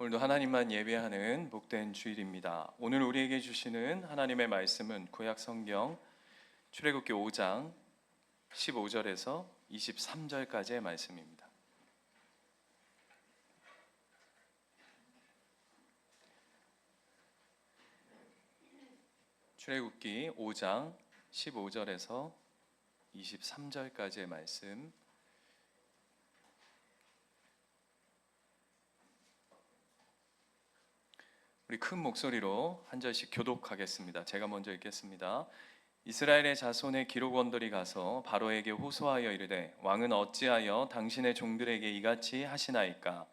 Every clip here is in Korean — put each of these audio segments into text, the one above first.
오늘도 하나님만 예배하는 복된 주일입니다. 오늘 우리에게 주시는 하나님의 말씀은 구약 성경 출애굽기 5장 15절에서 23절까지의 말씀입니다. 출애굽기 5장 15절에서 23절까지의 말씀, 우리 큰 목소리로 한 절씩 교독하겠습니다. 제가 먼저 읽겠습니다. 이스라엘의 자손의 기록원들이 가서 바로에게 호소하여 이르되, 왕은 어찌하여 당신의 종들에게 이같이 하시나이까?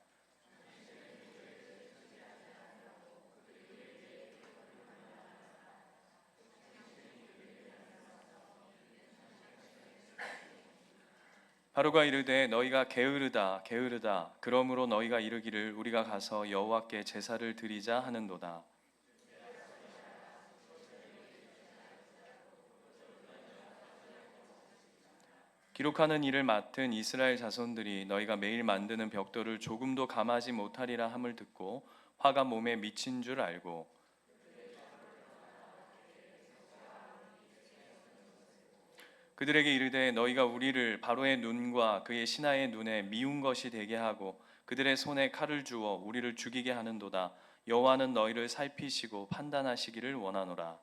바로가 이르되, 너희가 게으르다 게으르다. 그러므로 너희가 이르기를, 우리가 가서 여호와께 제사를 드리자 하는도다. 기록하는 일을 맡은 이스라엘 자손들이 너희가 매일 만드는 벽돌을 조금도 감하지 못하리라 함을 듣고 화가 몸에 미친 줄 알고, 그들에게 이르되, 너희가 우리를 바로의 눈과 그의 신하의 눈에 미운 것이 되게 하고 그들의 손에 칼을 주어 우리를 죽이게 하는도다. 여호와는 너희를 살피시고 판단하시기를 원하노라.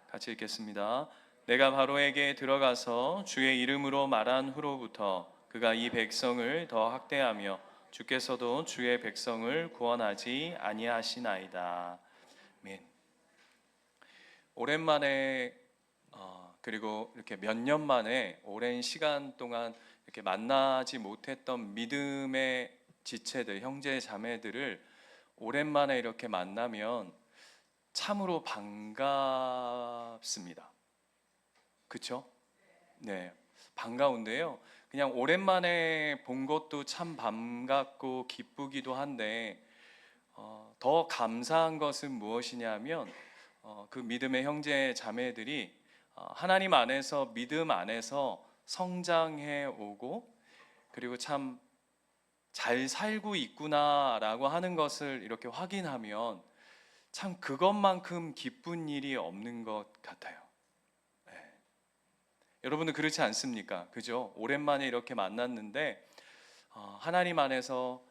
같이 읽겠습니다. 내가 바로에게 들어가서 주의 이름으로 말한 후로부터 그가 이 백성을 더 학대하며 주께서도 주의 백성을 구원하지 아니하시나이다. 아멘. 오랜만에 그리고 이렇게 몇 년 만에 오랜 시간 동안 이렇게 만나지 못했던 믿음의 지체들, 형제 자매들을 오랜만에 이렇게 만나면 참으로 반갑습니다. 그렇죠? 네, 반가운데요. 그냥 오랜만에 본 것도 참 반갑고 기쁘기도 한데 더 감사한 것은 무엇이냐면 그 믿음의 형제 자매들이 하나님 안에서, 믿음 안에서 성장해 오고 그리고 참 잘 살고 있구나라고 하는 것을 이렇게 확인하면 참 그것만큼 기쁜 일이 없는 것 같아요. 네. 여러분은 그렇지 않습니까? 그죠? 오랜만에 이렇게 만났는데 하나님 안에서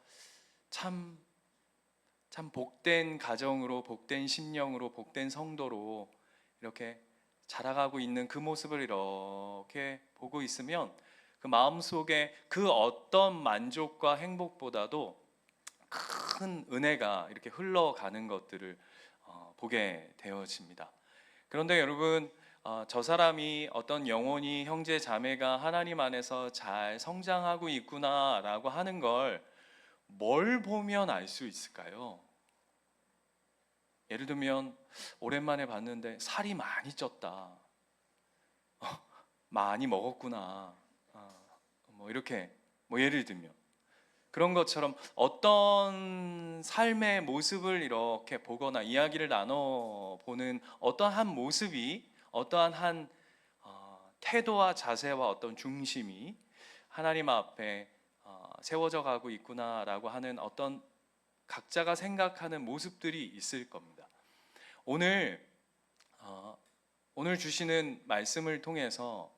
참 복된 가정으로, 복된 심령으로, 복된 성도로 이렇게 자라가고 있는 그 모습을 이렇게 보고 있으면 그 마음속에 그 어떤 만족과 행복보다도 큰 은혜가 이렇게 흘러가는 것들을 보게 되어집니다. 그런데 여러분, 저 사람이, 어떤 영혼이, 형제 자매가 하나님 안에서 잘 성장하고 있구나라고 하는 걸 뭘 보면 알 수 있을까요? 예를 들면 오랜만에 봤는데 살이 많이 쪘다, 많이 먹었구나, 뭐 이렇게, 뭐 예를 들면 그런 것처럼 어떤 삶의 모습을 이렇게 보거나 이야기를 나눠보는 어떠한 한 모습이, 어떠한 한 태도와 자세와 어떤 중심이 하나님 앞에 세워져 가고 있구나라고 하는 어떤 각자가 생각하는 모습들이 있을 겁니다. 오늘 주시는 말씀을 통해서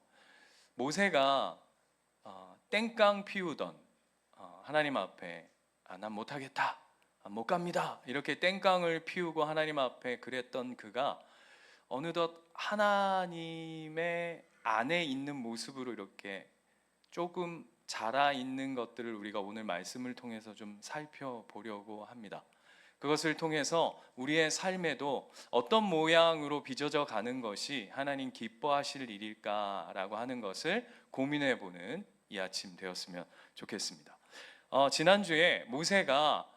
모세가 땡깡 피우던, 하나님 앞에 난 못하겠다, 못 갑니다, 이렇게 땡깡을 피우고 하나님 앞에 그랬던 그가 어느덧 하나님의 안에 있는 모습으로 이렇게 조금 자라 있는 것들을 우리가 오늘 말씀을 통해서 좀 살펴보려고 합니다. 그것을 통해서 우리의 삶에도 어떤 모양으로 빚어져 가는 것이 하나님 기뻐하실 일일까라고 하는 것을 고민해 보는 이 아침 되었으면 좋겠습니다. 지난주에 모세가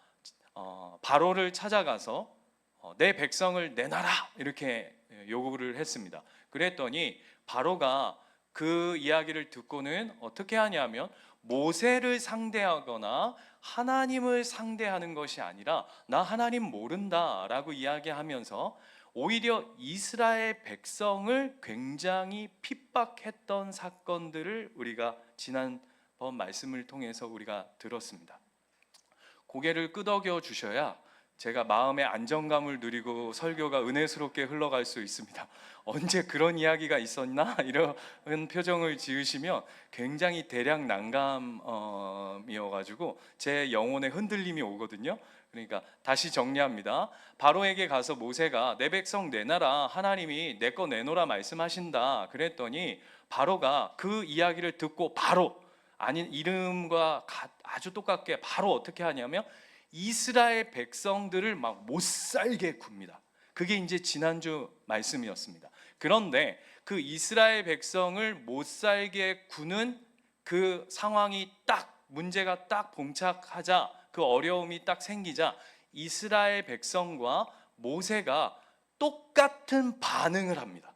바로를 찾아가서 내 백성을 내놔라 이렇게 요구를 했습니다. 그랬더니 바로가 그 이야기를 듣고는 어떻게 하냐면, 모세를 상대하거나 하나님을 상대하는 것이 아니라 나 하나님 모른다 라고 이야기하면서 오히려 이스라엘 백성을 굉장히 핍박했던 사건들을 우리가 지난번 말씀을 통해서 우리가 들었습니다. 고개를 끄덕여 주셔야 제가 마음의 안정감을 누리고 설교가 은혜스럽게 흘러갈 수 있습니다. 언제 그런 이야기가 있었나? 이런 표정을 지으시면 굉장히 대략 난감이어가지고 제 영혼에 흔들림이 오거든요. 그러니까 다시 정리합니다. 바로에게 가서 모세가 내 백성 내놔라, 하나님이 내 거 내놓으라 말씀하신다 그랬더니 바로가 그 이야기를 듣고 바로, 아닌 이름과 아주 똑같게 바로 어떻게 하냐면 이스라엘 백성들을 막 못살게 굽니다. 그게 이제 지난주 말씀이었습니다. 그런데 그 이스라엘 백성을 못살게 구는 그 상황이 딱, 문제가 딱 봉착하자, 그 어려움이 딱 생기자 이스라엘 백성과 모세가 똑같은 반응을 합니다.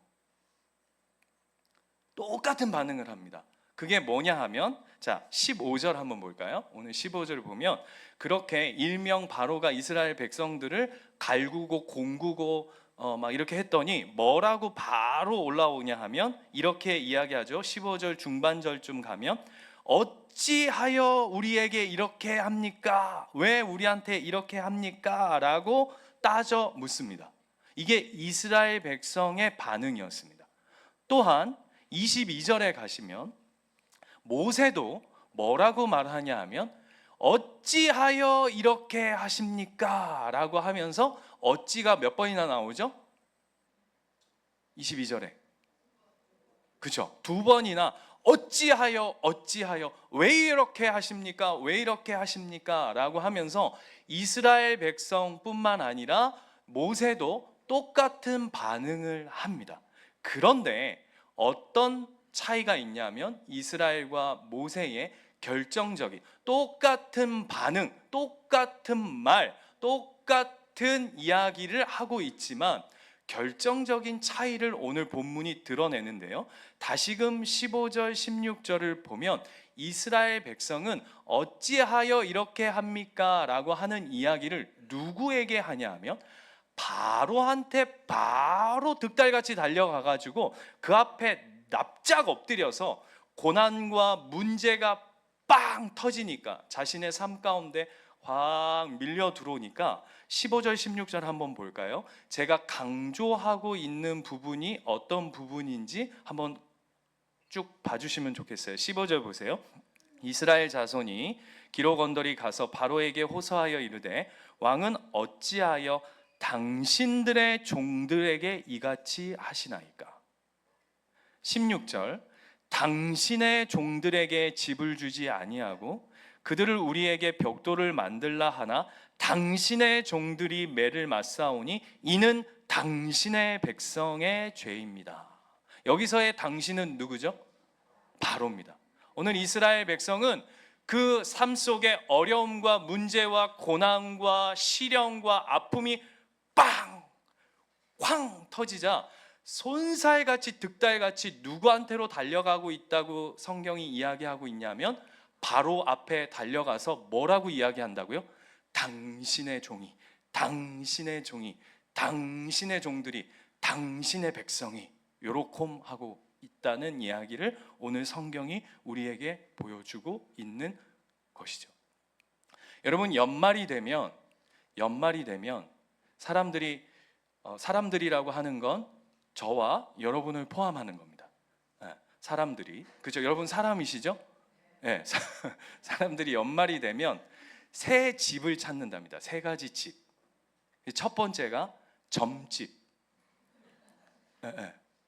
똑같은 반응을 합니다. 그게 뭐냐 하면, 자 15절 한번 볼까요? 오늘 15절을 보면 그렇게 일명 바로가 이스라엘 백성들을 갈구고 공구고 막 이렇게 했더니 뭐라고 바로 올라오냐 하면 이렇게 이야기하죠. 15절 중반절쯤 가면 어찌하여 우리에게 이렇게 합니까? 왜 우리한테 이렇게 합니까? 라고 따져 묻습니다. 이게 이스라엘 백성의 반응이었습니다. 또한 22절에 가시면 모세도 뭐라고 말하냐 하면 어찌하여 이렇게 하십니까? 라고 하면서 어찌가 몇 번이나 나오죠? 22절에 그죠? 두 번이나 어찌하여 왜 이렇게 하십니까? 왜 이렇게 하십니까? 라고 하면서 이스라엘 백성뿐만 아니라 모세도 똑같은 반응을 합니다. 그런데 어떤 차이가 있냐면 이스라엘과 모세의 결정적인 똑같은 반응, 똑같은 말, 똑같은 이야기를 하고 있지만 결정적인 차이를 오늘 본문이 드러내는데요. 다시금 15절 16절을 보면 이스라엘 백성은 어찌하여 이렇게 합니까? 라고 하는 이야기를 누구에게 하냐 하면 바로한테 바로 득달같이 달려가가지고 그 앞에 납작 엎드려서 고난과 문제가 빵 터지니까 자신의 삶 가운데 확 밀려 들어오니까 15절 16절 한번 볼까요? 제가 강조하고 있는 부분이 어떤 부분인지 한번 쭉 봐주시면 좋겠어요. 15절 보세요. 이스라엘 자손이 기로 건더리 가서 바로에게 호소하여 이르되 왕은 어찌하여 당신들의 종들에게 이같이 하시나이까? 16절 당신의 종들에게 집을 주지 아니하고 그들을 우리에게 벽돌을 만들라 하나 당신의 종들이 매를 맞사오니 이는 당신의 백성의 죄입니다. 여기서의 당신은 누구죠? 바로입니다. 오늘 이스라엘 백성은 그 삶 속에 어려움과 문제와 고난과 시련과 아픔이 빵! 쾅! 터지자 손살같이 득달같이 누구한테로 달려가고 있다고 성경이 이야기하고 있냐면 바로 앞에 달려가서 뭐라고 이야기한다고요? 당신의 종이, 당신의 종이, 당신의 종들이, 당신의 백성이 요렇게 하고 있다는 이야기를 오늘 성경이 우리에게 보여주고 있는 것이죠. 여러분 연말이 되면 사람들이라고 하는 건 저와 여러분을 포함하는 겁니다. 사람들이, 그죠? 여러분 사람이시죠? 네, 사람들이 연말이 되면 새 집을 찾는답니다. 세 가지 집. 첫 번째가 점집.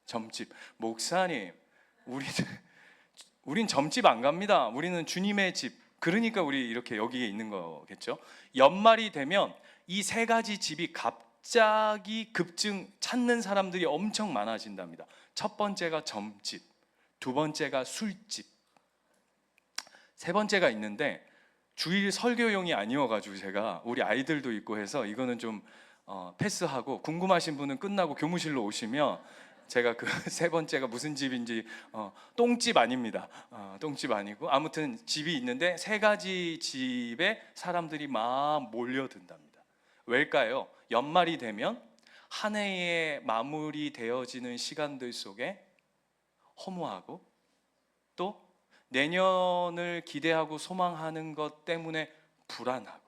점집. 목사님, 우린 점집 안 갑니다. 우리는 주님의 집. 그러니까 우리 이렇게 여기에 있는 거겠죠. 연말이 되면 이 세 가지 집이 갑자기 급증 찾는 사람들이 엄청 많아진답니다. 첫 번째가 점집, 두 번째가 술집, 세 번째가 있는데 주일 설교용이 아니어가지고 제가 우리 아이들도 있고 해서 이거는 좀 패스하고 궁금하신 분은 끝나고 교무실로 오시면 제가 그 세 번째가 무슨 집인지 똥집 아닙니다. 똥집 아니고 아무튼 집이 있는데 세 가지 집에 사람들이 막 몰려든답니다. 왜일까요? 연말이 되면 한 해에 마무리되어지는 시간들 속에 허무하고 또 내년을 기대하고 소망하는 것 때문에 불안하고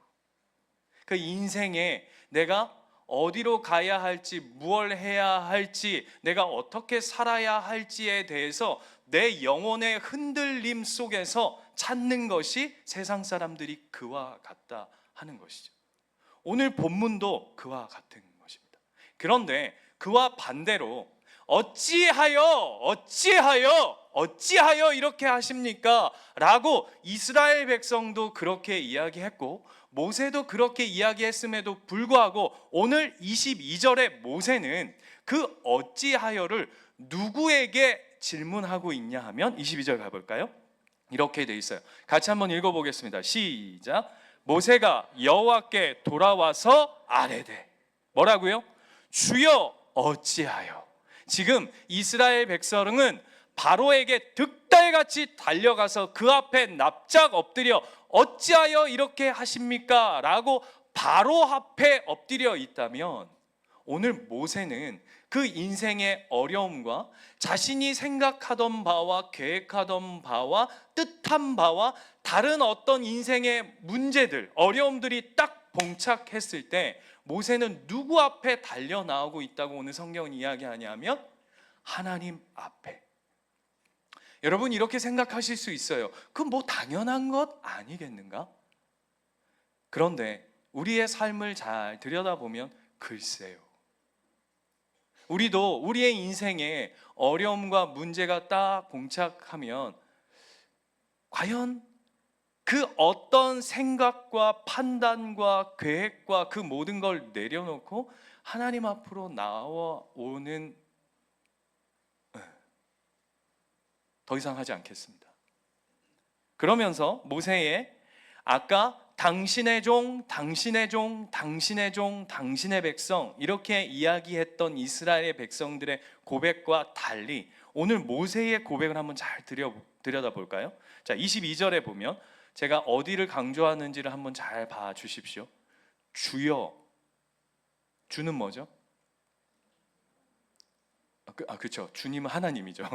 그 인생에 내가 어디로 가야 할지, 무엇을 해야 할지, 내가 어떻게 살아야 할지에 대해서 내 영혼의 흔들림 속에서 찾는 것이 세상 사람들이 그와 같다 하는 것이죠. 오늘 본문도 그와 같은 것입니다. 그런데 그와 반대로 어찌하여 이렇게 하십니까? 라고 이스라엘 백성도 그렇게 이야기했고 모세도 그렇게 이야기했음에도 불구하고 오늘 22절에 모세는 그 어찌하여를 누구에게 질문하고 있냐 하면 22절 가볼까요? 이렇게 돼 있어요. 같이 한번 읽어보겠습니다. 시작. 모세가 여호와께 돌아와서 아뢰되 뭐라고요? 주여 어찌하여. 지금 이스라엘 백성은 바로에게 득달같이 달려가서 그 앞에 납작 엎드려 어찌하여 이렇게 하십니까? 라고 바로 앞에 엎드려 있다면 오늘 모세는 그 인생의 어려움과 자신이 생각하던 바와 계획하던 바와 뜻한 바와 다른 어떤 인생의 문제들, 어려움들이 딱 봉착했을 때 모세는 누구 앞에 달려 나오고 있다고 오늘 성경은 이야기하냐면 하나님 앞에. 여러분 이렇게 생각하실 수 있어요. 그건 뭐 당연한 것 아니겠는가? 그런데 우리의 삶을 잘 들여다보면 글쎄요. 우리도 우리의 인생에 어려움과 문제가 딱 봉착하면 과연 그 어떤 생각과 판단과 계획과 그 모든 걸 내려놓고 하나님 앞으로 나와오는 더 이상 하지 않겠습니다. 그러면서 모세의 아까 당신의 종, 당신의 종, 당신의 종, 당신의 백성 이렇게 이야기했던 이스라엘의 백성들의 고백과 달리 오늘 모세의 고백을 한번 잘 들여다볼까요? 자, 22절에 보면 제가 어디를 강조하는지를 한번 잘 봐주십시오. 주여, 주는 뭐죠? 그렇죠. 주님은 하나님이죠.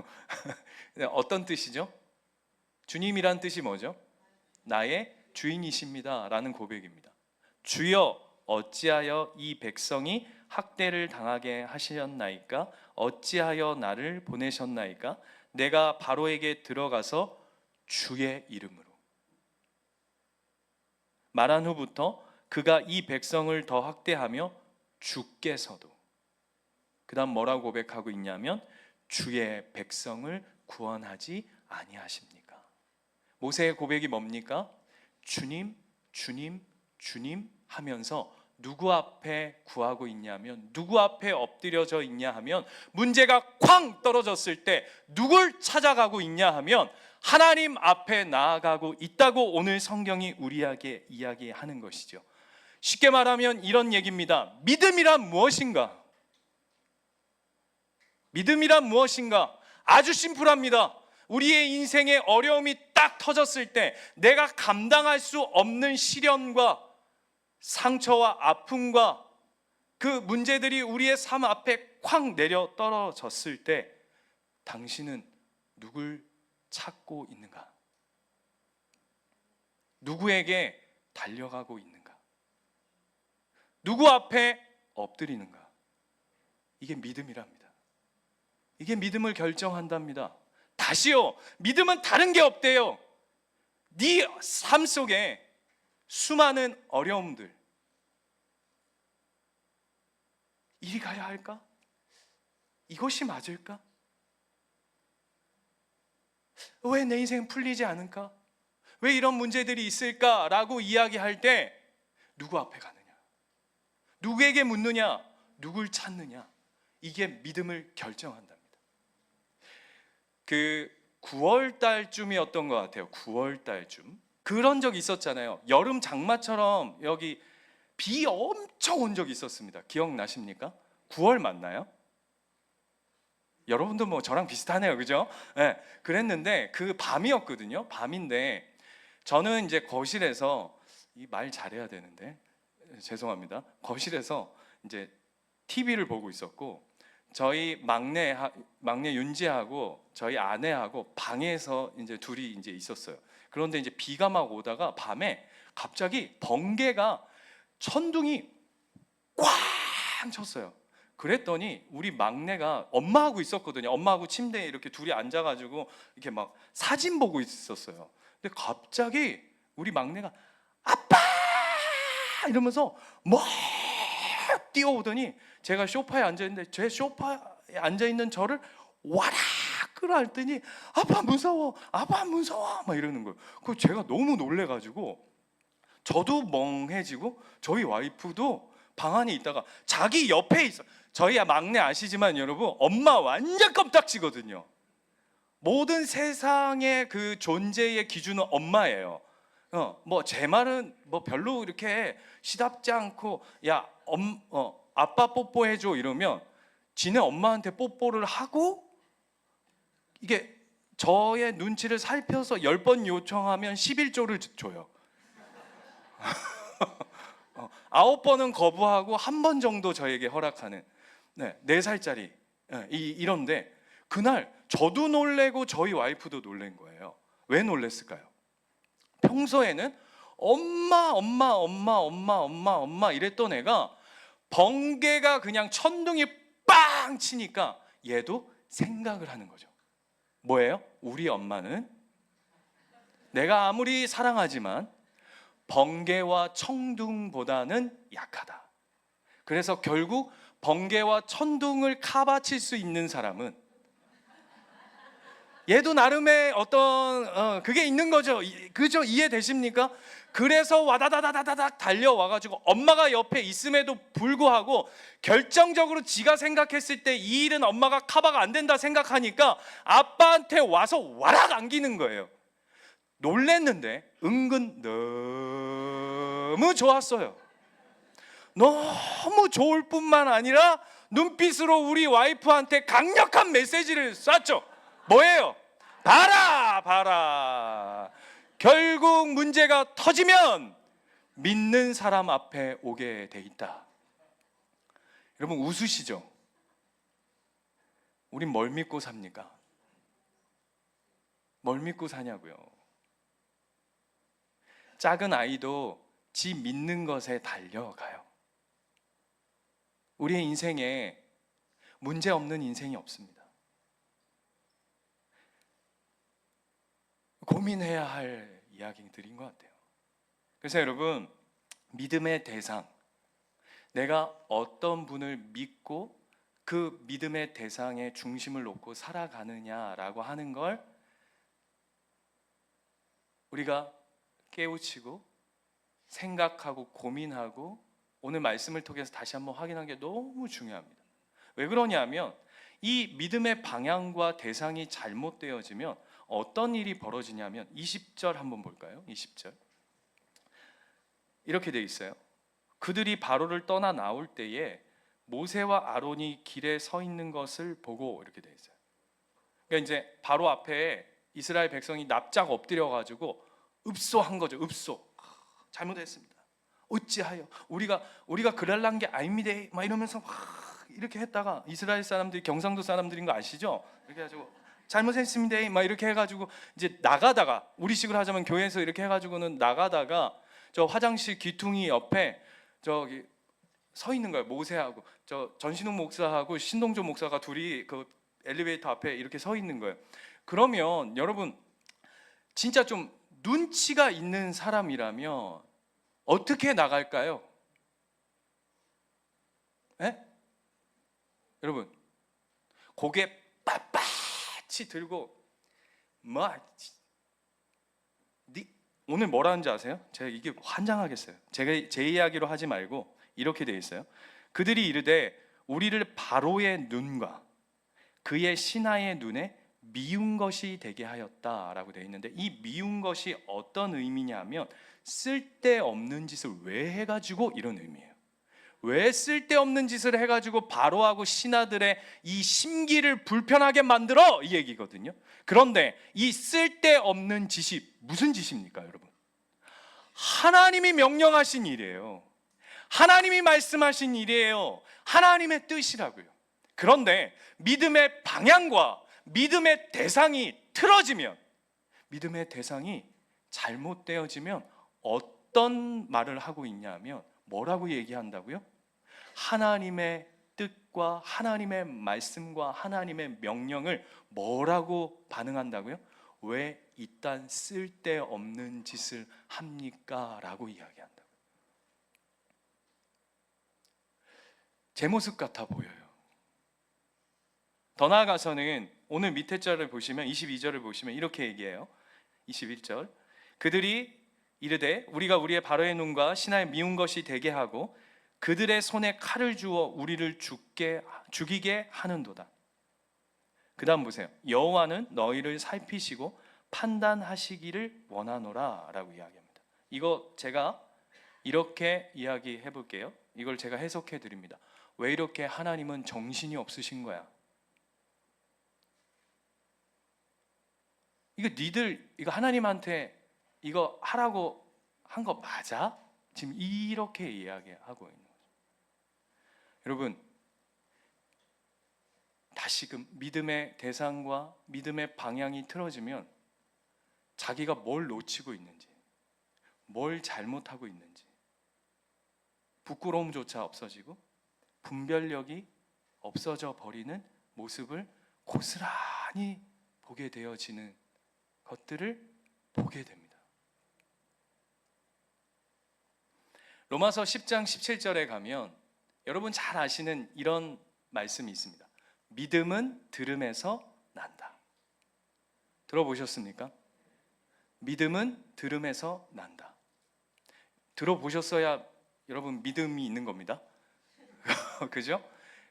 어떤 뜻이죠? 주님이란 뜻이 뭐죠? 나의 주인이십니다 라는 고백입니다. 주여 어찌하여 이 백성이 학대를 당하게 하셨나이까? 어찌하여 나를 보내셨나이까? 내가 바로에게 들어가서 주의 이름으로 말한 후부터 그가 이 백성을 더 학대하며 주께서도 그 다음 뭐라고 고백하고 있냐면 주의 백성을 구원하지 아니하십니까? 모세의 고백이 뭡니까? 주님, 주님, 주님 하면서 누구 앞에 구하고 있냐면 누구 앞에 엎드려져 있냐 하면 문제가 쾅 떨어졌을 때 누굴 찾아가고 있냐 하면 하나님 앞에 나아가고 있다고 오늘 성경이 우리에게 이야기하는 것이죠. 쉽게 말하면 이런 얘기입니다. 믿음이란 무엇인가? 믿음이란 무엇인가? 아주 심플합니다. 우리의 인생에 어려움이 딱 터졌을 때 내가 감당할 수 없는 시련과 상처와 아픔과 그 문제들이 우리의 삶 앞에 쾅 내려 떨어졌을 때 당신은 누굴 찾고 있는가? 누구에게 달려가고 있는가? 누구 앞에 엎드리는가? 이게 믿음이랍니다. 이게 믿음을 결정한답니다. 다시요, 믿음은 다른 게 없대요. 네 삶 속에 수많은 어려움들, 이리 가야 할까? 이것이 맞을까? 왜 내 인생 풀리지 않을까? 왜 이런 문제들이 있을까? 라고 이야기할 때 누구 앞에 가느냐? 누구에게 묻느냐? 누굴 찾느냐? 이게 믿음을 결정한답니다. 그 9월 달쯤이었던 것 같아요. 9월 달쯤 그런 적이 있었잖아요. 여름 장마처럼 여기 비 엄청 온 적이 있었습니다. 기억나십니까? 9월 맞나요? 여러분도 뭐 저랑 비슷하네요, 그죠? 네, 그랬는데 그 밤이었거든요. 밤인데 저는 이제 거실에서 이 말 잘해야 되는데 죄송합니다. 거실에서 이제 TV를 보고 있었고, 저희 막내 윤지하고 저희 아내하고 방에서 이제 둘이 이제 있었어요. 그런데 이제 비가 막 오다가 밤에 갑자기 번개가 천둥이 꽝 쳤어요. 그랬더니 우리 막내가 엄마하고 있었거든요. 엄마하고 침대에 이렇게 둘이 앉아가지고 이렇게 막 사진 보고 있었어요. 근데 갑자기 우리 막내가 아빠 이러면서 막 뛰어오더니 제가 소파에 앉아있는데 제 소파에 앉아있는 저를 와락 끌어안더니 아빠 무서워, 아빠 무서워 막 이러는 거예요. 그 제가 너무 놀래가지고 저도 멍해지고 저희 와이프도 방 안에 있다가 자기 옆에 있어. 저희 막내 아시지만 여러분, 엄마 완전 껌딱지거든요. 모든 세상의 그 존재의 기준은 엄마예요. 뭐 제 말은 뭐 별로 이렇게 시답지 않고 야 아빠 뽀뽀해줘 이러면 지네 엄마한테 뽀뽀를 하고, 이게 저의 눈치를 살펴서 10번 요청하면 11조를 줘요. 9번은 거부하고 1번 정도 저에게 허락하는 4살짜리 이런데, 그날 저도 놀래고 저희 와이프도 놀란 거예요. 왜 놀랬을까요? 평소에는 엄마 이랬던 애가 번개가 그냥 천둥이 빵 치니까 얘도 생각을 하는 거죠. 뭐예요? 우리 엄마는 내가 아무리 사랑하지만 번개와 천둥보다는 약하다. 그래서 결국 번개와 천둥을 카바칠 수 있는 사람은 얘도 나름의 어떤 그게 있는 거죠. 그죠? 이해되십니까? 그래서 와다다다다닥 달려와가지고 엄마가 옆에 있음에도 불구하고 결정적으로 지가 생각했을 때 이 일은 엄마가 커버가 안 된다 생각하니까 아빠한테 와서 와락 안기는 거예요. 놀랬는데 은근 너무 좋았어요. 너무 좋을 뿐만 아니라 눈빛으로 우리 와이프한테 강력한 메시지를 쐈죠. 뭐예요? 봐라. 결국 문제가 터지면 믿는 사람 앞에 오게 돼 있다. 여러분 웃으시죠? 우린 뭘 믿고 삽니까? 뭘 믿고 사냐고요? 작은 아이도 지 믿는 것에 달려가요. 우리의 인생에 문제 없는 인생이 없습니다. 고민해야 할 이야기들인 것 같아요. 그래서 여러분, 믿음의 대상, 내가 어떤 분을 믿고 그 믿음의 대상에 중심을 놓고 살아가느냐라고 하는 걸 우리가 깨우치고 생각하고 고민하고 오늘 말씀을 통해서 다시 한번 확인하는 게 너무 중요합니다. 왜 그러냐면 이 믿음의 방향과 대상이 잘못되어지면 어떤 일이 벌어지냐면 20절 한번 볼까요? 20절 이렇게 돼 있어요. 그들이 바로를 떠나 나올 때에 모세와 아론이 길에 서 있는 것을 보고 이렇게 돼 있어요. 그러니까 이제 바로 앞에 이스라엘 백성이 납작 엎드려 가지고 읍소한 거죠. 읍소. 잘못했습니다. 어찌하여 우리가 그럴란 게 아닙니다. 막 이러면서 이렇게 했다가 이스라엘 사람들이 경상도 사람들인 거 아시죠? 이렇게 해가지고 잘못했습니다. 막 이렇게 해가지고 이제 나가다가 우리식으로 하자면 교회에서 이렇게 해가지고는 나가다가 저 화장실 귀퉁이 옆에 저기 서 있는 거예요. 모세하고 저 전신웅 목사하고 신동조 목사가 둘이 그 엘리베이터 앞에 이렇게 서 있는 거예요. 그러면 여러분 진짜 좀 눈치가 있는 사람이라면 어떻게 나갈까요? 에? 여러분 고개 빳빳이 들고 오늘 뭐라는지 아세요? 제가 이게 환장하겠어요. 제가 제 이야기로 하지 말고 이렇게 돼 있어요. 그들이 이르되 우리를 바로의 눈과 그의 신하의 눈에 미운 것이 되게 하였다라고 되어 있는데, 이 미운 것이 어떤 의미냐면 쓸데없는 짓을 왜 해가지고 이런 의미예요. 왜 쓸데없는 짓을 해가지고 바로하고 신하들의 이 심기를 불편하게 만들어, 이 얘기거든요. 그런데 이 쓸데없는 짓이 무슨 짓입니까 여러분? 하나님이 명령하신 일이에요. 하나님이 말씀하신 일이에요. 하나님의 뜻이라고요. 그런데 믿음의 방향과 믿음의 대상이 틀어지면, 믿음의 대상이 잘못되어지면 어떤 말을 하고 있냐 하면 뭐라고 얘기한다고요? 하나님의 뜻과 하나님의 말씀과 하나님의 명령을 뭐라고 반응한다고요? 왜 이딴 쓸데없는 짓을 합니까? 라고 이야기한다고요. 제 모습 같아 보여요. 더 나아가서는 오늘 밑에 절을 보시면 22절을 보시면 이렇게 얘기해요. 21절, 그들이 이르되 우리가 우리의 바로의 눈과 신하의 미운 것이 되게 하고 그들의 손에 칼을 주어 우리를 죽이게 하는도다. 그 다음 보세요. 여호와는 너희를 살피시고 판단하시기를 원하노라 라고 이야기합니다. 이거 제가 이렇게 이야기해 볼게요. 이걸 제가 해석해 드립니다. 왜 이렇게 하나님은 정신이 없으신 거야? 이거 니들 이거 하나님한테 이거 하라고 한 거 맞아? 지금 이렇게 이야기하고 있는 거죠. 여러분, 다시금 믿음의 대상과 믿음의 방향이 틀어지면 자기가 뭘 놓치고 있는지, 뭘 잘못하고 있는지 부끄러움조차 없어지고 분별력이 없어져 버리는 모습을 고스란히 보게 되어지는 것들을 보게 됩니다. 로마서 10장 17절에 가면 여러분 잘 아시는 이런 말씀이 있습니다. 믿음은 들음에서 난다. 들어보셨습니까? 믿음은 들음에서 난다. 들어보셨어야 여러분 믿음이 있는 겁니다. 그죠?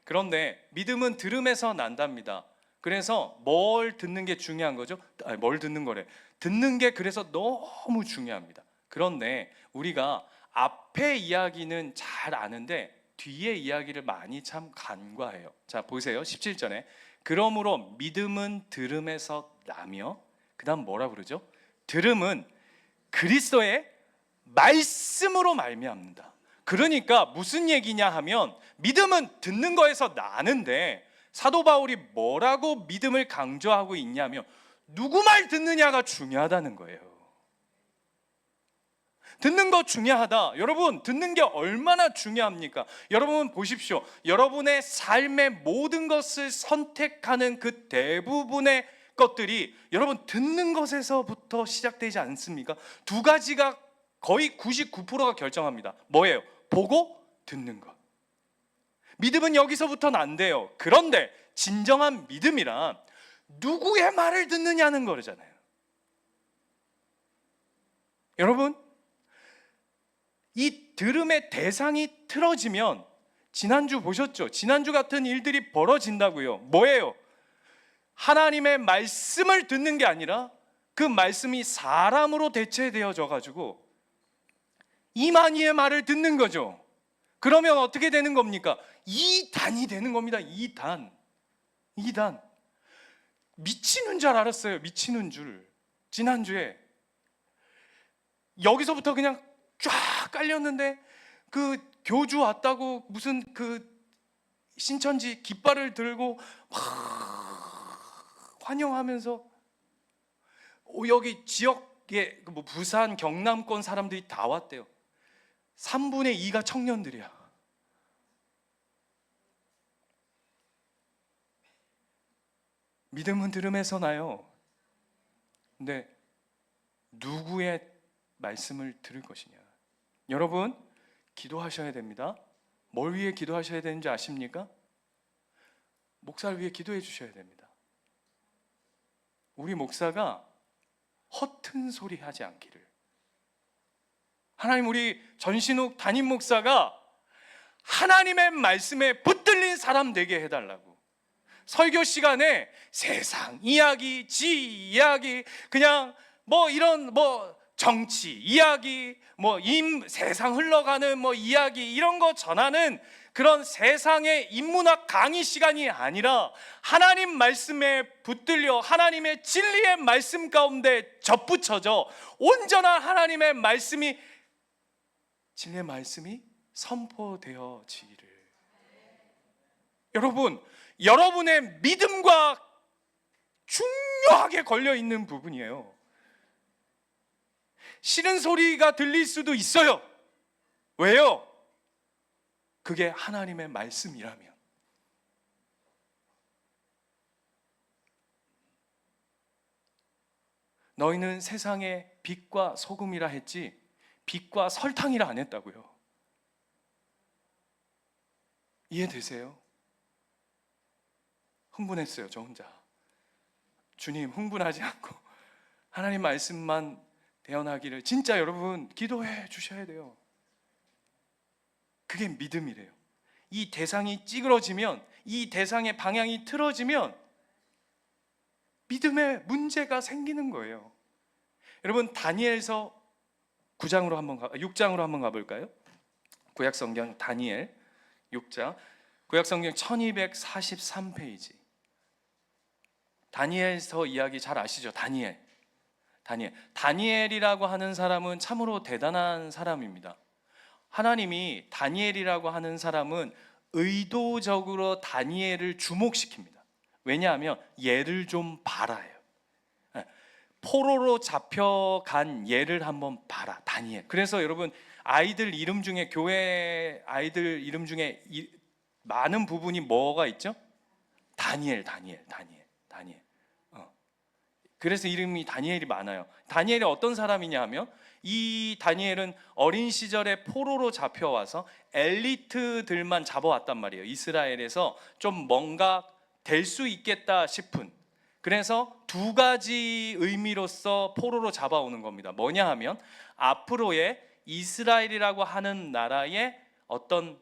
그런데 믿음은 들음에서 난답니다. 그래서 뭘 듣는 게 중요한 거죠? 뭘 듣는 거래. 듣는 게 그래서 너무 중요합니다. 그런데 우리가 앞에 이야기는 잘 아는데 뒤에 이야기를 많이 참 간과해요. 자, 보세요. 17절에 그러므로 믿음은 들음에서 나며, 그 다음 뭐라 그러죠? 들음은 그리스도의 말씀으로 말미암는다. 그러니까 무슨 얘기냐 하면 믿음은 듣는 거에서 나는데 사도 바울이 뭐라고 믿음을 강조하고 있냐면 누구 말 듣느냐가 중요하다는 거예요. 듣는 거 중요하다. 여러분, 듣는 게 얼마나 중요합니까? 여러분 보십시오. 여러분의 삶의 모든 것을 선택하는 그 대부분의 것들이 여러분 듣는 것에서부터 시작되지 않습니까? 두 가지가 거의 99%가 결정합니다. 뭐예요? 보고 듣는 것. 믿음은 여기서부터 난대요. 그런데 진정한 믿음이란 누구의 말을 듣느냐는 거잖아요. 여러분, 이 들음의 대상이 틀어지면 지난주 보셨죠? 지난주 같은 일들이 벌어진다고요. 뭐예요? 하나님의 말씀을 듣는 게 아니라 그 말씀이 사람으로 대체되어져 가지고 이만희의 말을 듣는 거죠. 그러면 어떻게 되는 겁니까? 이단이 되는 겁니다. 이단. 미치는 줄 알았어요. 미치는 줄. 지난주에 여기서부터 그냥 쫙 깔렸는데 그 교주 왔다고 무슨 그 신천지 깃발을 들고 환영하면서 여기 지역에 뭐 부산 경남권 사람들이 다 왔대요. 3분의 2가 청년들이야. 믿음은 들음에서 나요. 근데 누구의 말씀을 들을 것이냐? 여러분, 기도하셔야 됩니다. 뭘 위해 기도하셔야 되는지 아십니까? 목사를 위해 기도해 주셔야 됩니다. 우리 목사가 허튼 소리 하지 않기를. 하나님, 우리 전신욱 담임 목사가 하나님의 말씀에 붙들린 사람 되게 해달라고. 설교 시간에 세상 이야기, 지 이야기, 그냥 뭐 이런 뭐 정치 이야기, 뭐 세상 흘러가는 뭐 이야기 이런 거 전하는 그런 세상의 인문학 강의 시간이 아니라 하나님 말씀에 붙들려 하나님의 진리의 말씀 가운데 접붙여져 온전한 하나님의 말씀이 진리의 말씀이 선포되어지기를. 여러분, 여러분의 믿음과 중요하게 걸려 있는 부분이에요. 싫은 소리가 들릴 수도 있어요. 왜요? 그게 하나님의 말씀이라면. 너희는 세상의 빛과 소금이라 했지 빛과 설탕이라 안 했다고요. 이해되세요? 흥분했어요, 저 혼자. 주님, 흥분하지 않고 하나님 말씀만 대언하기를 진짜 여러분 기도해 주셔야 돼요. 그게 믿음이래요. 이 대상이 찌그러지면, 이 대상의 방향이 틀어지면 믿음에 문제가 생기는 거예요. 여러분, 다니엘서 6장으로 한번 가볼까요? 구약성경 다니엘 6장, 구약성경 1243페이지. 다니엘서 이야기 잘 아시죠? 다니엘이라고 하는 사람은 참으로 대단한 사람입니다. 하나님이 다니엘이라고 하는 사람은 의도적으로 다니엘을 주목시킵니다. 왜냐하면 얘를 좀 봐라요. 포로로 잡혀간 얘를 한번 봐라, 다니엘. 그래서 여러분, 아이들 이름 중에, 교회 아이들 이름 중에 많은 부분이 뭐가 있죠? 다니엘. 그래서 이름이 다니엘이 많아요. 다니엘이 어떤 사람이냐 하면, 이 다니엘은 어린 시절에 포로로 잡혀와서 엘리트들만 잡아왔단 말이에요. 이스라엘에서 좀 뭔가 될 수 있겠다 싶은. 그래서 두 가지 의미로서 포로로 잡아오는 겁니다. 뭐냐 하면, 앞으로의 이스라엘이라고 하는 나라의 어떤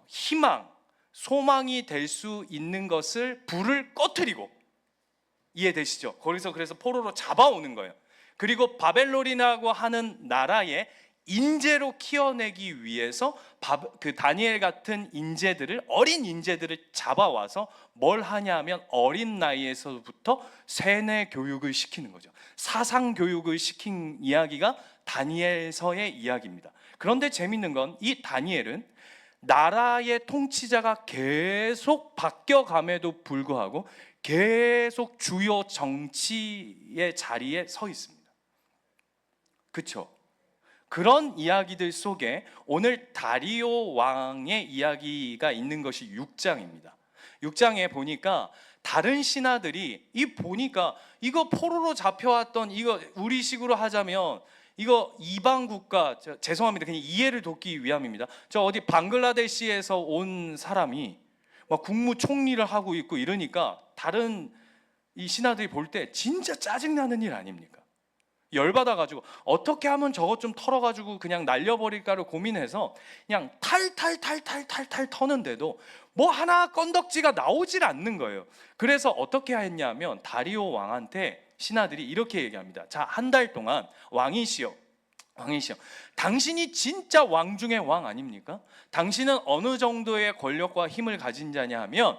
희망, 소망이 될 수 있는 것을 불을 꺼트리고, 이해되시죠? 거기서 그래서 포로로 잡아오는 거예요. 그리고 바벨론이라고 하는 나라의 인재로 키워내기 위해서 그 다니엘 같은 어린 인재들을 잡아와서 뭘 하냐 하면 어린 나이에서부터 세뇌 교육을 시키는 거죠. 사상 교육을 시킨 이야기가 다니엘서의 이야기입니다. 그런데 재밌는 건, 이 다니엘은 나라의 통치자가 계속 바뀌어감에도 불구하고 계속 주요 정치의 자리에 서 있습니다. 그렇죠? 그런 이야기들 속에 오늘 다리오 왕의 이야기가 있는 것이 6장입니다. 6장에 보니까 다른 신하들이 보니까 이거 포로로 잡혀왔던, 이거 우리식으로 하자면 이거 이방 국가, 죄송합니다, 그냥 이해를 돕기 위함입니다. 저 어디 방글라데시에서 온 사람이 막 국무총리를 하고 있고 이러니까 다른 이 신하들이 볼 때 진짜 짜증나는 일 아닙니까? 열받아가지고 어떻게 하면 저것 좀 털어가지고 그냥 날려버릴까를 고민해서 그냥 탈탈 터는데도 뭐 하나 건덕지가 나오질 않는 거예요. 그래서 어떻게 했냐면, 다리오 왕한테 신하들이 이렇게 얘기합니다. 자, 한 달 동안 왕이시여, 당신이 진짜 왕 중의 왕 아닙니까? 당신은 어느 정도의 권력과 힘을 가진 자냐 하면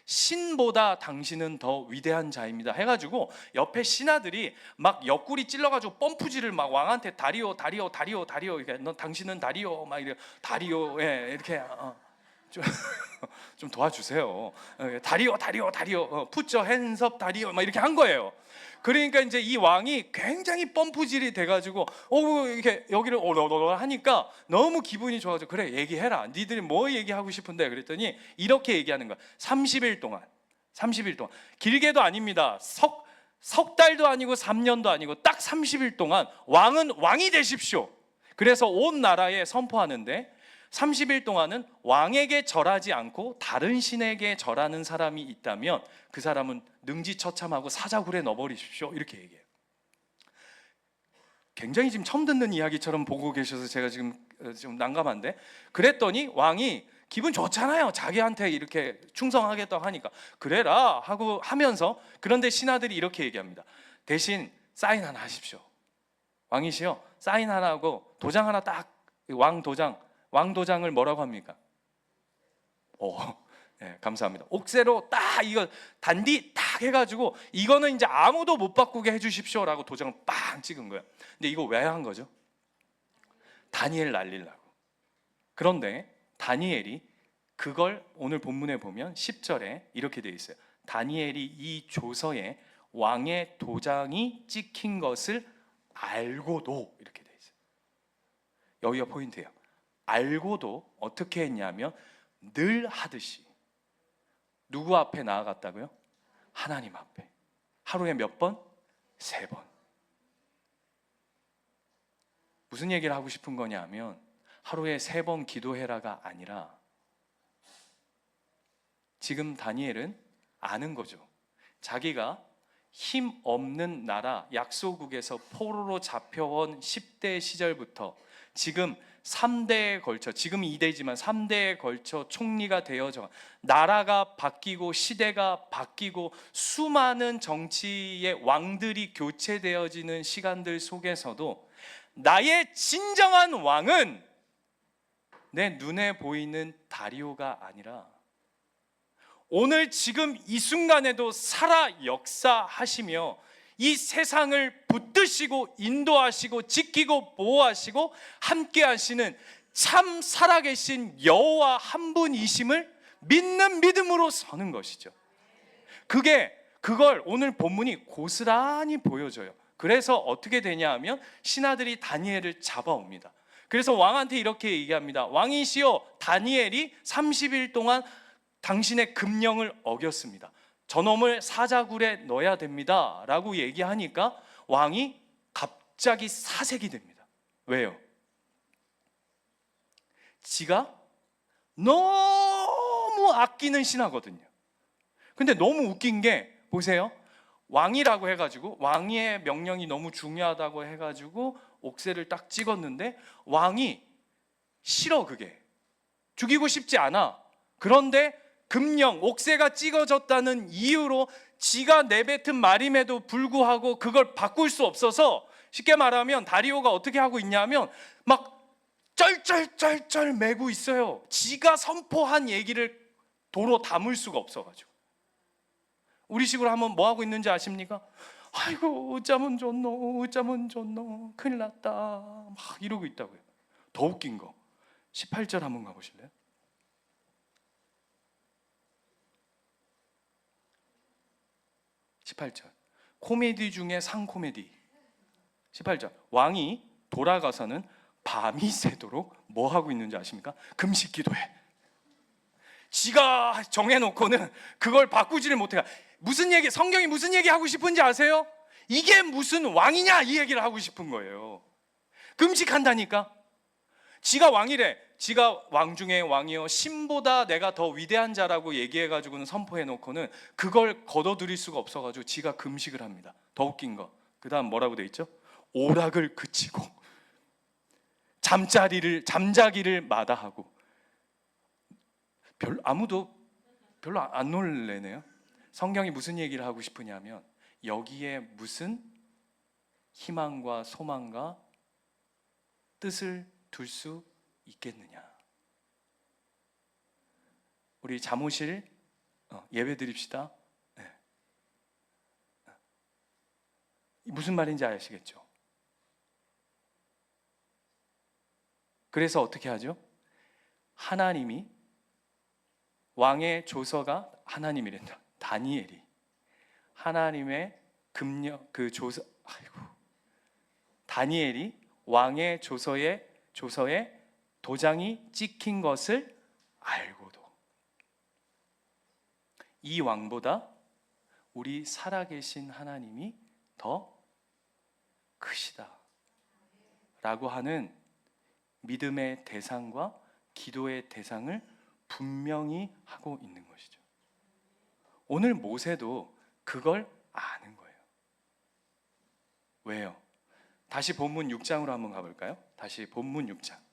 신보다 당신은 더 위대한 자입니다 해가지고 옆에 신하들이 막 옆구리 찔러가지고 펌프질을 막 왕한테 다리오 이렇게, 너 당신은 다리오 막 이래, 다리오, 예, 이렇게 좀 도와주세요. 다리오 푸처 핸섭 다리오 막 이렇게 한 거예요. 그러니까 이제 이 왕이 굉장히 펌프질이 돼가지고 이렇게 여기를 하니까 너무 기분이 좋아져. 그래, 얘기해라. 니들이 뭐 얘기하고 싶은데? 그랬더니 이렇게 얘기하는 거야. 30일 동안 길게도 아닙니다. 석 달도 아니고 3년도 아니고 딱 30일 동안 왕은 왕이 되십시오. 그래서 온 나라에 선포하는데, 30일 동안은 왕에게 절하지 않고 다른 신에게 절하는 사람이 있다면 그 사람은 능지처참하고 사자굴에 넣어버리십시오, 이렇게 얘기해요. 굉장히 지금 처음 듣는 이야기처럼 보고 계셔서 제가 지금 좀 난감한데, 그랬더니 왕이 기분 좋잖아요. 자기한테 이렇게 충성하겠다고 하니까 그래라 하고 하면서, 그런데 신하들이 이렇게 얘기합니다. 대신 사인 하나 하십시오. 왕이시여, 사인 하나 하고 도장 하나 딱, 왕도장을 뭐라고 합니까? 네, 감사합니다. 옥새로 딱 이거 단디 딱 해가지고 이거는 이제 아무도 못 바꾸게 해주십시오라고 도장을 빵 찍은 거예요. 근데 이거 왜 한 거죠? 다니엘 날리려고. 그런데 다니엘이 그걸 오늘 본문에 보면 10절에 이렇게 되어 있어요. 다니엘이 이 조서에 왕의 도장이 찍힌 것을 알고도, 이렇게 되어 있어요. 여기가 포인트예요. 알고도 어떻게 했냐면 늘 하듯이 누구 앞에 나아갔다고요? 하나님 앞에. 하루에 몇 번? 3번. 무슨 얘기를 하고 싶은 거냐면 하루에 3번 기도해라가 아니라 지금 다니엘은 아는 거죠. 자기가 힘 없는 나라 약소국에서 포로로 잡혀온 10대 시절부터 지금 3대에 걸쳐, 지금 2대지만 3대에 걸쳐 총리가 되어져 나라가 바뀌고 시대가 바뀌고 수많은 정치의 왕들이 교체되어지는 시간들 속에서도 나의 진정한 왕은 내 눈에 보이는 다리오가 아니라 오늘 지금 이 순간에도 살아 역사하시며 이 세상을 붙드시고 인도하시고 지키고 보호하시고 함께 하시는 참 살아계신 여호와 한 분이심을 믿는 믿음으로 서는 것이죠. 그걸 오늘 본문이 고스란히 보여줘요. 그래서 어떻게 되냐 하면 신하들이 다니엘을 잡아옵니다. 그래서 왕한테 이렇게 얘기합니다. 왕이시여, 다니엘이 30일 동안 당신의 금령을 어겼습니다. 저놈을 사자굴에 넣어야 됩니다 라고 얘기하니까 왕이 갑자기 사색이 됩니다. 왜요? 지가 너무 아끼는 신하거든요. 근데 너무 웃긴 게 보세요. 왕이라고 해가지고 왕의 명령이 너무 중요하다고 해가지고 옥새를 딱 찍었는데 왕이 싫어. 그게 죽이고 싶지 않아. 그런데 금령, 옥새가 찍어졌다는 이유로 지가 내뱉은 말임에도 불구하고 그걸 바꿀 수 없어서, 쉽게 말하면 다리오가 어떻게 하고 있냐면 막 쩔쩔쩔쩔 매고 있어요. 지가 선포한 얘기를 도로 담을 수가 없어가지고. 우리식으로 하면 뭐 하고 있는지 아십니까? 아이고 어쩌면 좋노, 어쩌면 좋노, 큰일 났다 막 이러고 있다고요. 더 웃긴 거 18절 한번 가보실래요? 18절 코미디 중에 상코미디. 18절 왕이 돌아가서는 밤이 새도록 뭐 하고 있는지 아십니까? 금식 기도해. 지가 정해놓고는 그걸 바꾸지를 못해요. 무슨 얘기, 성경이 무슨 얘기 하고 싶은지 아세요? 이게 무슨 왕이냐 이 얘기를 하고 싶은 거예요. 금식한다니까. 지가 왕이래. 지가 왕 중에 왕이요 신보다 내가 더 위대한 자라고 얘기해가지고는 선포해놓고는 그걸 거둬들일 수가 없어가지고 지가 금식을 합니다. 더 웃긴 거, 그 다음 뭐라고 돼 있죠? 오락을 그치고 잠자기를 마다하고. 아무도 별로 안 놀래네요. 성경이 무슨 얘기를 하고 싶으냐면 여기에 무슨 희망과 소망과 뜻을 둘 수 있겠느냐. 우리 잠오실 예배 드립시다. 네. 무슨 말인지 아시겠죠? 그래서 어떻게 하죠? 하나님이, 왕의 조서가 하나님이란다. 다니엘이 하나님의 금령 그 조서, 다니엘이 왕의 조서에 도장이 찍힌 것을 알고도 이 왕보다 우리 살아계신 하나님이 더 크시다 라고 하는 믿음의 대상과 기도의 대상을 분명히 하고 있는 것이죠. 오늘 모세도 그걸 아는 거예요. 왜요? 다시 본문 6장으로 한번 가볼까요? 다시 본문 6장.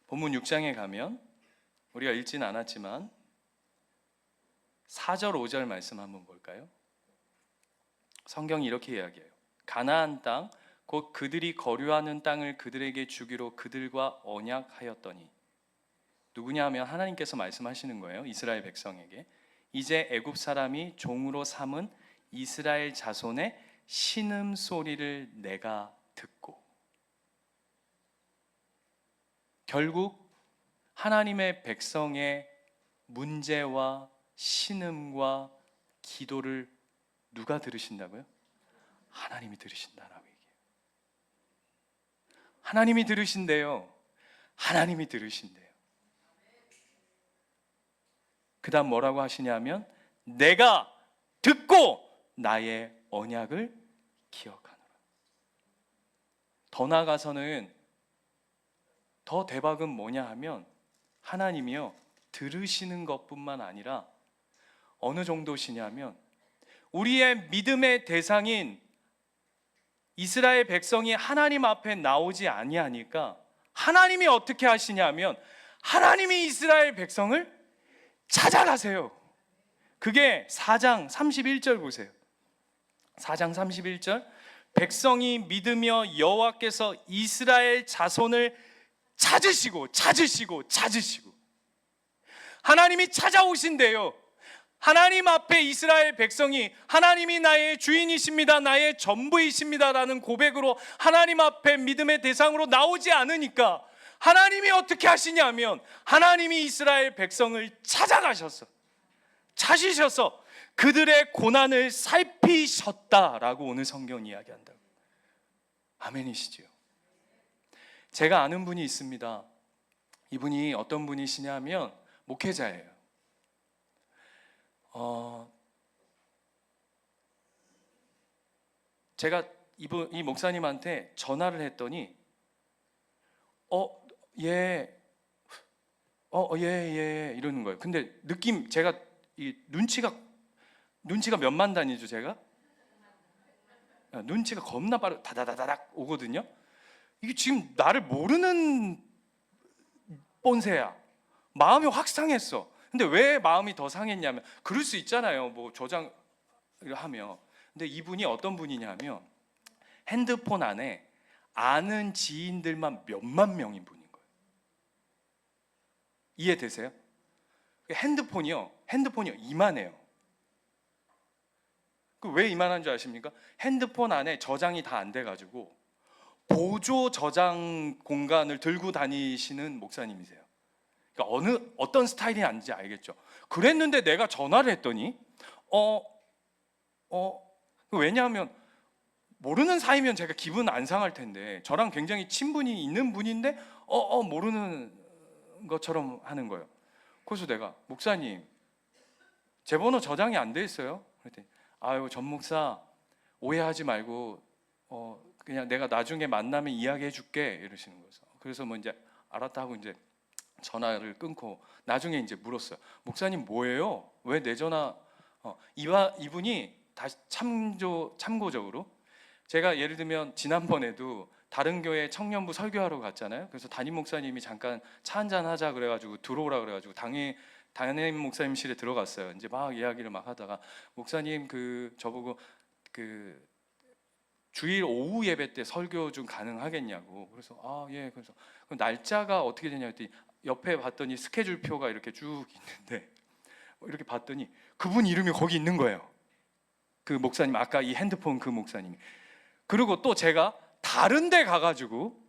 본문 6장에 가면 우리가 읽지는 않았지만 4절 5절 말씀 한번 볼까요? 성경이 이렇게 이야기해요. 가나안 땅 곧 그들이 거류하는 땅을 그들에게 주기로 그들과 언약하였더니 누구냐 하면 하나님께서 말씀하시는 거예요. 이스라엘 백성에게 이제 애굽 사람이 종으로 삼은 이스라엘 자손의 신음소리를 내가 듣고, 결국 하나님의 백성의 문제와 신음과 기도를 누가 들으신다고요? 하나님이 들으신다라고 얘기해요. 하나님이 들으신대요. 하나님이 들으신대요. 그 다음 뭐라고 하시냐면 내가 듣고 나의 언약을 기억하노라. 더 나아가서는 더 대박은 뭐냐 하면 하나님이요 들으시는 것뿐만 아니라 어느 정도시냐면 우리의 믿음의 대상인 이스라엘 백성이 하나님 앞에 나오지 아니하니까 하나님이 어떻게 하시냐면 하나님이 이스라엘 백성을 찾아가세요. 그게 4장 31절 보세요. 4장 31절 백성이 믿으며 여호와께서 이스라엘 자손을 찾으시고 하나님이 찾아오신대요. 하나님 앞에 이스라엘 백성이 하나님이 나의 주인이십니다, 나의 전부이십니다라는 고백으로 하나님 앞에 믿음의 대상으로 나오지 않으니까 하나님이 어떻게 하시냐면 하나님이 이스라엘 백성을 찾으셔서 그들의 고난을 살피셨다라고 오늘 성경이 이야기한다고. 아멘이시지요? 제가 아는 분이 있습니다. 이분이 어떤 분이시냐면 목회자예요. 제가 이 목사님한테 전화를 했더니 예 이러는 거예요. 근데 제가 이 눈치가 몇만 단위죠, 제가? 눈치가 겁나 빠르게 다다다닥 오거든요. 이게 지금 나를 모르는 뻔세야. 마음이 확 상했어. 근데 왜 마음이 더 상했냐면 그럴 수 있잖아요. 뭐 조장을 하면. 근데 이분이 어떤 분이냐면 핸드폰 안에 아는 지인들만 몇만 명인 분인 거예요. 이해되세요? 핸드폰이요 이만해요. 왜 이만한 줄 아십니까? 핸드폰 안에 저장이 다 안 돼가지고 보조 저장 공간을 들고 다니시는 목사님이세요. 그러니까 어떤 스타일이 아닌지 알겠죠? 그랬는데 내가 전화를 했더니 왜냐하면 모르는 사이면 제가 기분 안 상할 텐데 저랑 굉장히 친분이 있는 분인데 모르는 것처럼 하는 거예요. 그래서 내가 목사님 제 번호 저장이 안 돼 있어요. 그랬더니 아유 전 목사 오해하지 말고 그냥 내가 나중에 만나면 이야기해 줄게 이러시는 거죠. 그래서 뭐 이제 알았다 하고 이제 전화를 끊고 나중에 이제 물었어요. 목사님 뭐예요? 왜 내 전화? 이분이 다시 참고적으로 제가 예를 들면 지난번에도 다른 교회 청년부 설교하러 갔잖아요. 그래서 담임 목사님이 잠깐 차 한잔 하자 그래가지고 들어오라 그래가지고 담임 목사님실에 들어갔어요. 이제 막 이야기를 막 하다가 목사님 저보고 주일 오후 예배 때 설교 좀 가능하겠냐고. 그래서 예. 그래서 그럼 날짜가 어떻게 되냐 했더니 옆에 봤더니 스케줄표가 이렇게 쭉 있는데 이렇게 봤더니 그분 이름이 거기 있는 거예요. 그 목사님 아까 이 핸드폰 그 목사님이. 그리고 또 제가 다른 데 가가지고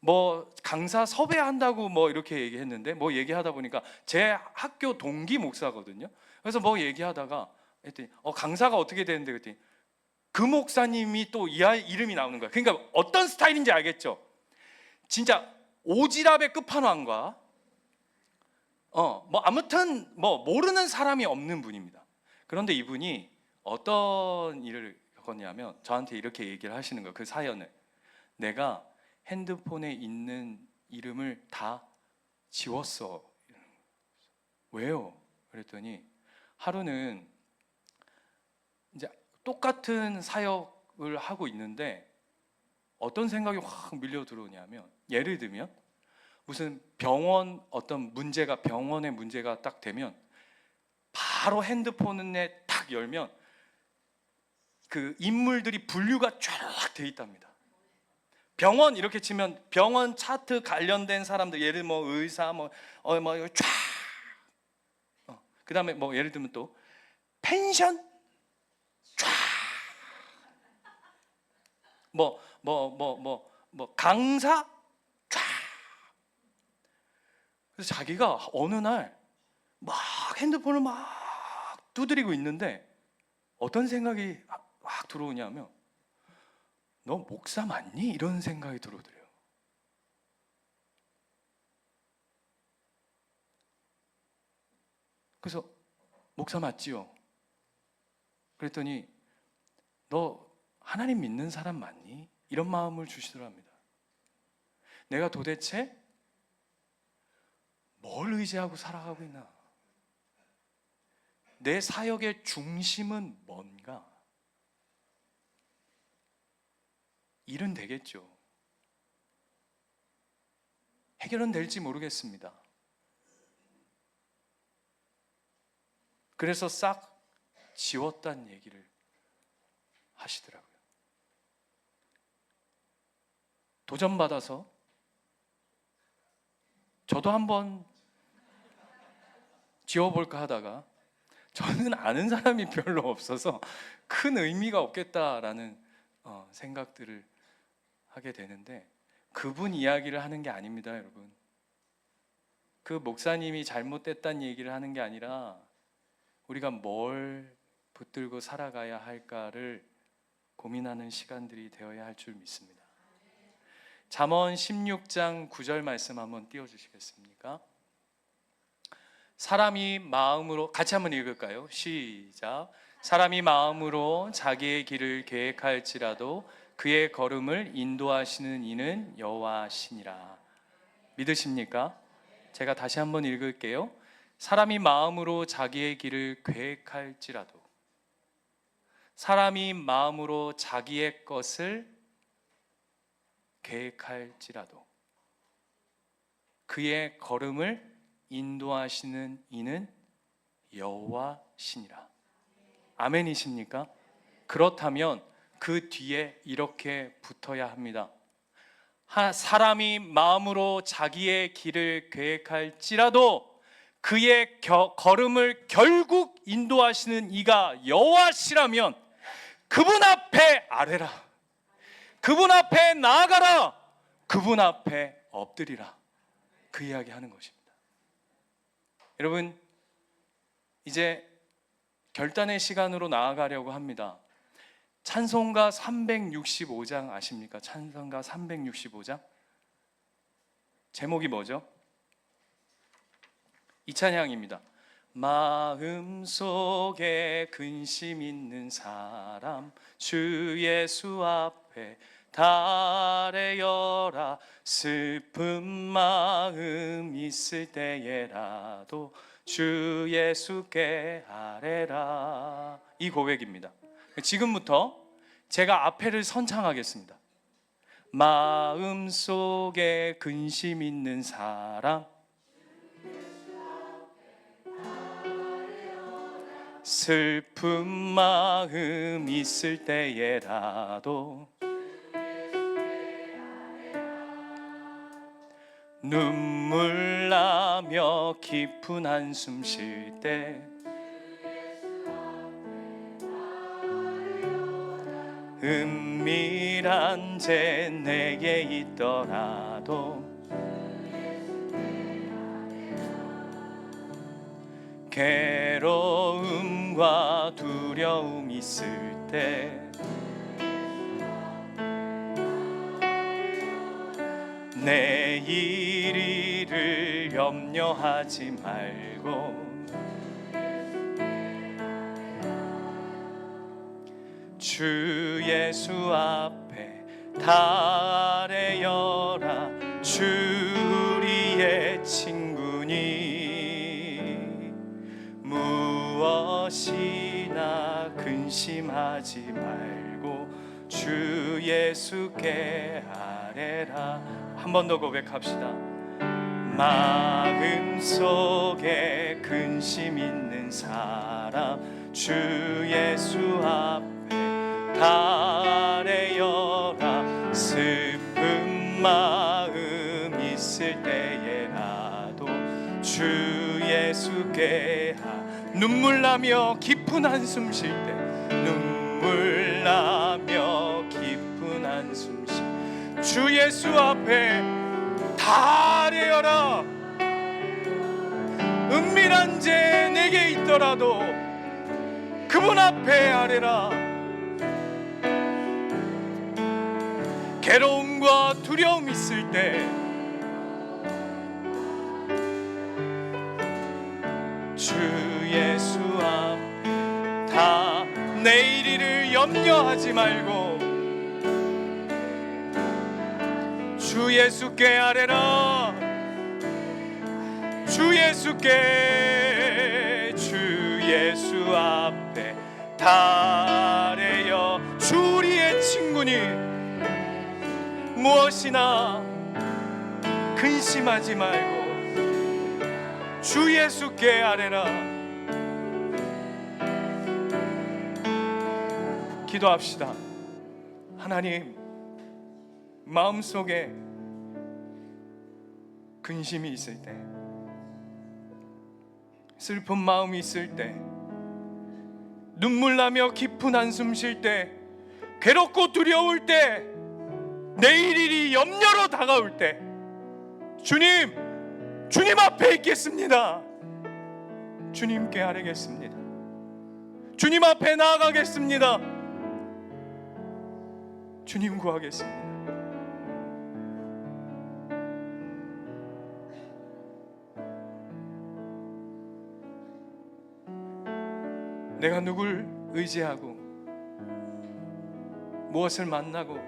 뭐 강사 섭외한다고 뭐 이렇게 얘기했는데 뭐 얘기하다 보니까 제 학교 동기 목사거든요. 그래서 뭐 얘기하다가 했더니 강사가 어떻게 되는데 그랬더니 그 목사님이 또 이름이 나오는 거예요. 그러니까 어떤 스타일인지 알겠죠? 진짜 오지랖의 끝판왕과 뭐 아무튼 뭐 모르는 사람이 없는 분입니다. 그런데 이분이 어떤 일을 겪었냐면 저한테 이렇게 얘기를 하시는 거예요. 그 사연을 내가 핸드폰에 있는 이름을 다 지웠어. 왜요? 그랬더니 하루는 이제 똑같은 사역을 하고 있는데 어떤 생각이 확 밀려 들어오냐면 예를 들면 무슨 병원의 문제가 딱 되면 바로 핸드폰에 딱 열면 그 인물들이 분류가 쫙 돼 있답니다. 병원 이렇게 치면 병원 차트 관련된 사람들, 예를 들면 뭐 의사 쫙, 그다음에 뭐 예를 들면 또 펜션 쫙, 강사 쫙. 그래서 자기가 어느 날 막 핸드폰을 막 두드리고 있는데 어떤 생각이 막 들어오냐면, 너 목사 맞니? 이런 생각이 들어오더래요. 그래서 목사 맞지요? 그랬더니 너 하나님 믿는 사람 맞니? 이런 마음을 주시더랍니다. 내가 도대체 뭘 의지하고 살아가고 있나? 내 사역의 중심은 뭔가? 일은 되겠죠. 해결은 될지 모르겠습니다. 그래서 싹 지웠다는 얘기를 하시더라고요. 도전받아서 저도 한번 지워볼까 하다가 저는 아는 사람이 별로 없어서 큰 의미가 없겠다라는 생각들을 하게 되는데, 그분 이야기를 하는 게 아닙니다, 여러분. 그 목사님이 잘못됐다는 얘기를 하는 게 아니라 우리가 뭘 붙들고 살아가야 할까를 고민하는 시간들이 되어야 할 줄 믿습니다. 잠언 16장 9절 말씀 한번 띄워주시겠습니까? 사람이 마음으로, 같이 한번 읽을까요? 시작. 사람이 마음으로 자기의 길을 계획할지라도 그의 걸음을 인도하시는 이는 여호와시니라. 믿으십니까? 제가 다시 한번 읽을게요. 사람이 마음으로 자기의 길을 계획할지라도, 사람이 마음으로 자기의 것을 계획할지라도 그의 걸음을 인도하시는 이는 여호와시니라. 아멘이십니까? 그렇다면 그 뒤에 이렇게 붙어야 합니다. 사람이 마음으로 자기의 길을 계획할지라도 그의 걸음을 결국 인도하시는 이가 여호와시라면 그분 앞에 아뢰라, 그분 앞에 나아가라, 그분 앞에 엎드리라, 그 이야기 하는 것입니다. 여러분, 이제 결단의 시간으로 나아가려고 합니다. 찬송가 365장 아십니까? 찬송가 365장? 제목이 뭐죠? 이 찬양입니다. 마음속에 근심 있는 사람 주 예수 앞에 달래어라. 슬픈 마음 있을 때에라도 주 예수께 아뢰라. 이 고백입니다. 지금부터 제가 앞에를 선창하겠습니다. 마음속에 근심 있는 사람 슬픈 마음 있을 때에라도 눈물 나며 깊은 한숨 쉴 때 은밀한 죄 내게 있더라도 괴로움과 두려움 있을 때 내일 일을 염려하지 말고 주 예수 앞에 달래어라. 주 우리의 친구니 무엇이나 근심하지 말고 주 예수께 아뢰라. 한 번 더 고백합시다. 마음속에 근심 있는 사람 주 예수 앞에 달래어라. 슬픈 힘들 때에라도 주 예수께 눈물 나며 깊은 한숨 쉴 때, 눈물 나며 깊은 한숨 쉴 때 주 예수 앞에 다 아뢰어라. 은밀한 죄 내게 있더라도 그분 앞에 아뢰라. 괴로움과 두려움 있을 때 주 예수 앞에 다 내일을 염려하지 말고 주 예수께 아뢰라. 주 예수께, 주 예수 앞에 다 아뢰어. 주 우리의 친구니 무엇이나 근심하지 말고 주 예수께 아뢰라. 기도합시다. 하나님, 마음속에 근심이 있을 때, 슬픈 마음이 있을 때, 눈물 나며 깊은 한숨 쉴 때, 괴롭고 두려울 때, 내일 일이 염려로 다가올 때 주님 앞에 있겠습니다. 주님께 아뢰겠습니다. 주님 앞에 나아가겠습니다. 주님 구하겠습니다. 내가 누굴 의지하고 무엇을 만나고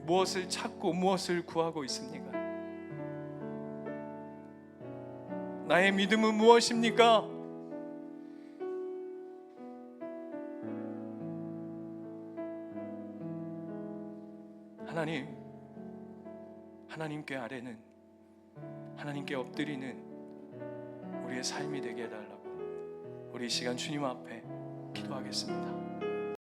무엇을 찾고 무엇을 구하고 있습니까? 나의 믿음은 무엇입니까? 하나님께 아뢰는, 하나님께 엎드리는 우리의 삶이 되게 해달라고 우리 이 시간 주님 앞에 기도하겠습니다.